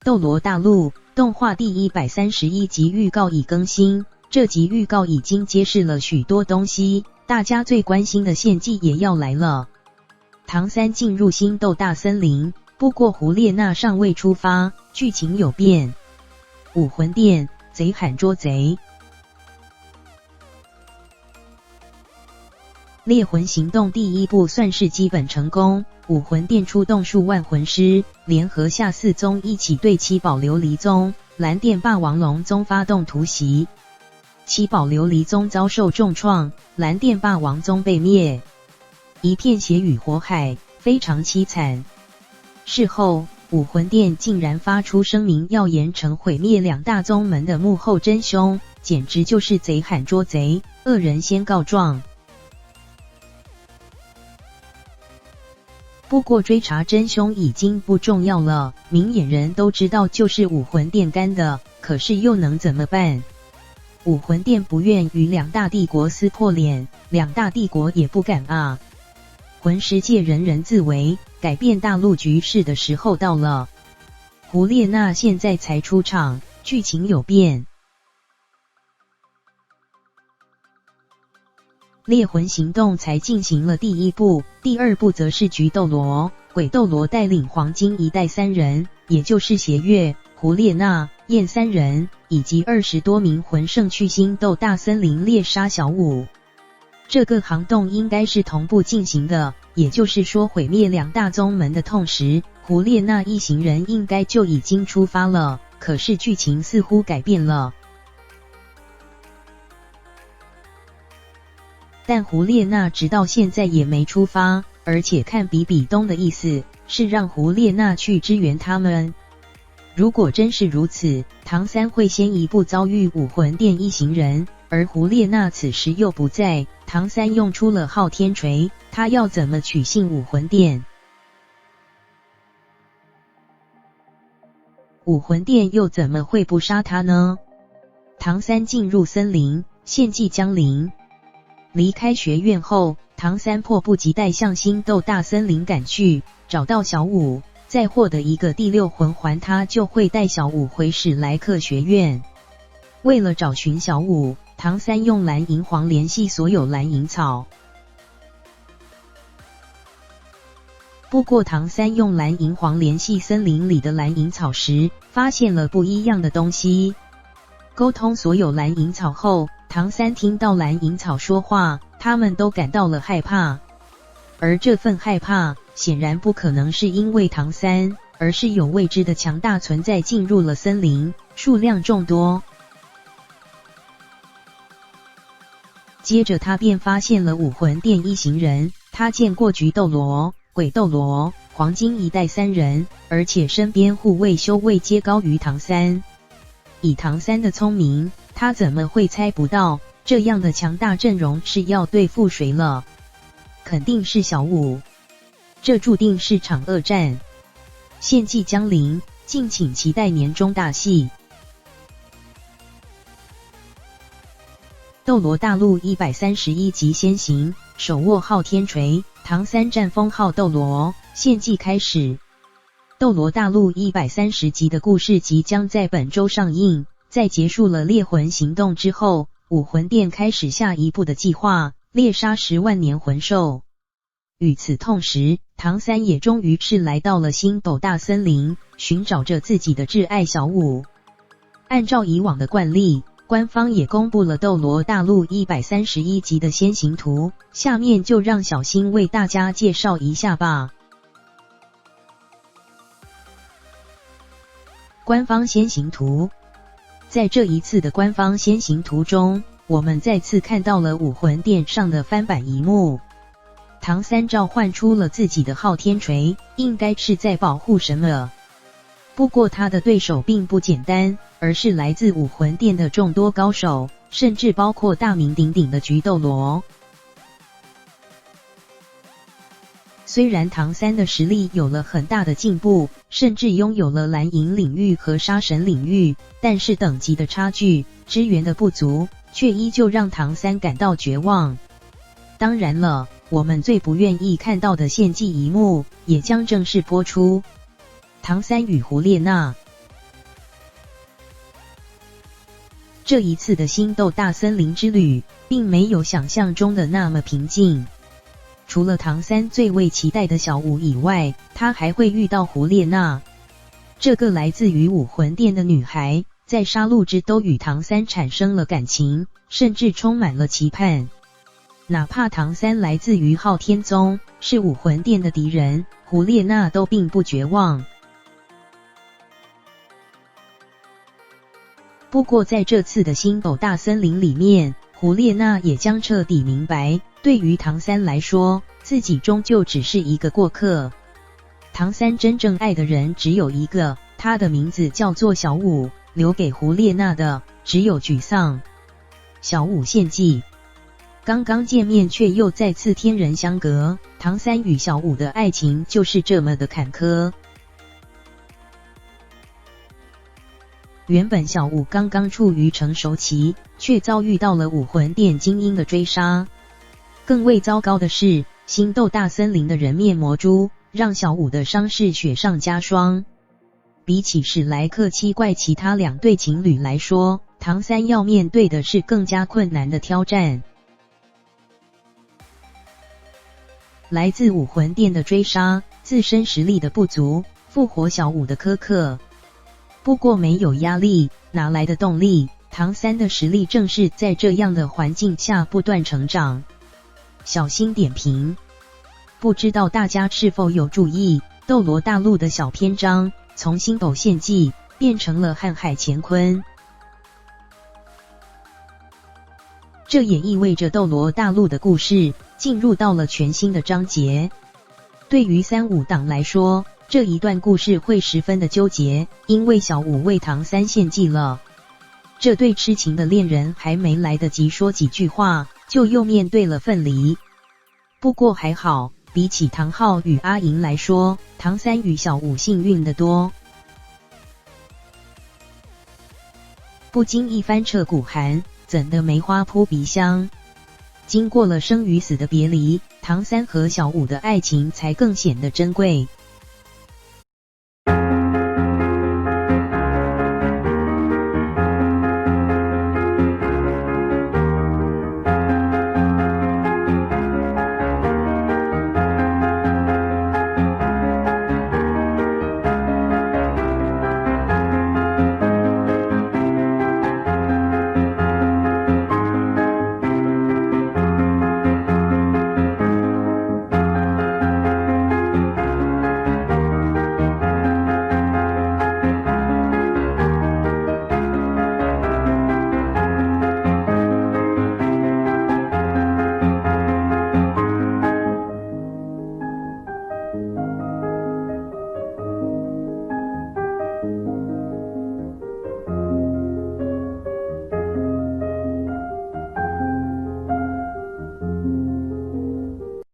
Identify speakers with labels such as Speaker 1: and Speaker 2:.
Speaker 1: 斗罗大陆动画第131集预告已更新，这集预告已经揭示了许多东西，大家最关心的献祭也要来了。唐三进入星斗大森林，不过胡列娜尚未出发，剧情有变。武魂殿贼喊捉贼。猎魂行动第一部算是基本成功，武魂殿出动数万魂师，联合下四宗一起对七宝琉璃宗、蓝电霸王龙宗发动突袭。七宝琉璃宗遭受重创，蓝电霸王宗被灭，一片血与火海，非常凄惨。事后，武魂殿竟然发出声明，要严惩毁灭两大宗门的幕后真凶，简直就是贼喊捉贼，恶人先告状。不过追查真凶已经不重要了，明眼人都知道就是武魂殿干的，可是又能怎么办？武魂殿不愿与两大帝国撕破脸，两大帝国也不敢啊。魂师界人人自危，改变大陆局势的时候到了。胡列娜现在才出场，剧情有变。猎魂行动才进行了第一步，第二步则是菊斗罗、鬼斗罗带领黄金一代三人，也就是邪月、胡列娜、燕三人，以及20多名魂圣去星斗大森林猎杀小舞。这个行动应该是同步进行的，也就是说毁灭两大宗门的同时，胡列娜一行人应该就已经出发了，可是剧情似乎改变了。但胡列娜直到现在也没出发，而且看比比东的意思是让胡列娜去支援他们。如果真是如此，唐三会先一步遭遇武魂殿一行人，而胡列娜此时又不在，唐三用出了昊天锤，他要怎么取信武魂殿？武魂殿又怎么会不杀他呢？唐三进入森林，献祭江陵。离开学院后，唐三迫不及待向星斗大森林赶去，找到小舞，再获得一个第六魂环，他就会带小舞回史莱克学院。为了找寻小舞，唐三用蓝银黄联系所有蓝银草。不过唐三用蓝银黄联系森林里的蓝银草时，发现了不一样的东西。沟通所有蓝银草后，唐三听到蓝银草说话，他们都感到了害怕。而这份害怕显然不可能是因为唐三，而是有未知的强大存在进入了森林，数量众多。接着他便发现了武魂殿一行人，他见过菊斗罗、鬼斗罗、黄金一代三人，而且身边护卫修为皆高于唐三。以唐三的聪明，他怎么会猜不到这样的强大阵容是要对付谁了？肯定是小舞，这注定是场恶战。献祭江陵，敬请期待年终大戏。斗罗大陆131集先行，手握昊天锤，唐三战封号斗罗，献祭开始。斗罗大陆130集的故事即将在本周上映，在结束了猎魂行动之后，武魂殿开始下一步的计划，猎杀10万年魂兽。与此同时，唐三也终于是来到了星斗大森林，寻找着自己的挚爱小舞。按照以往的惯例，官方也公布了斗罗大陆131集的先行图，下面就让小新为大家介绍一下吧。官方先行图。在这一次的官方先行图中，我们再次看到了武魂殿上的翻版一幕。唐三召唤出了自己的昊天锤，应该是在保护什么。不过他的对手并不简单，而是来自武魂殿的众多高手，甚至包括大名鼎鼎的菊斗罗。虽然唐三的实力有了很大的进步，甚至拥有了蓝银领域和杀神领域，但是等级的差距、支援的不足，却依旧让唐三感到绝望。当然了，我们最不愿意看到的献祭一幕，也将正式播出。唐三与胡列娜这一次的星斗大森林之旅，并没有想象中的那么平静。除了唐三最为期待的小舞以外，他还会遇到胡列娜，这个来自于武魂殿的女孩，在杀戮之都与唐三产生了感情，甚至充满了期盼。哪怕唐三来自于昊天宗，是武魂殿的敌人，胡列娜都并不绝望。不过在这次的星斗大森林里面，胡列娜也将彻底明白，对于唐三来说，自己终究只是一个过客。唐三真正爱的人只有一个，他的名字叫做小舞，留给胡列娜的只有沮丧。小舞献祭，刚刚见面却又再次天人相隔，唐三与小舞的爱情就是这么的坎坷。原本小舞刚刚处于成熟期，却遭遇到了武魂殿精英的追杀。更为糟糕的是，星斗大森林的人面魔蛛让小舞的伤势雪上加霜。比起史莱克七怪其他两对情侣来说，唐三要面对的是更加困难的挑战。来自武魂殿的追杀，自身实力的不足，复活小舞的苛刻。不过没有压力，哪来的动力？唐三的实力正是在这样的环境下不断成长。小心点评，不知道大家是否有注意，斗罗大陆的小篇章从星斗献祭变成了瀚海乾坤。这也意味着斗罗大陆的故事进入到了全新的章节。对于35党来说，这一段故事会十分的纠结，因为小舞为唐三献祭了。这对痴情的恋人还没来得及说几句话，就又面对了分离。不过还好，比起唐昊与阿银来说，唐三与小舞幸运得多。不经一番彻骨寒，怎的梅花扑鼻香？经过了生与死的别离，唐三和小舞的爱情才更显得珍贵。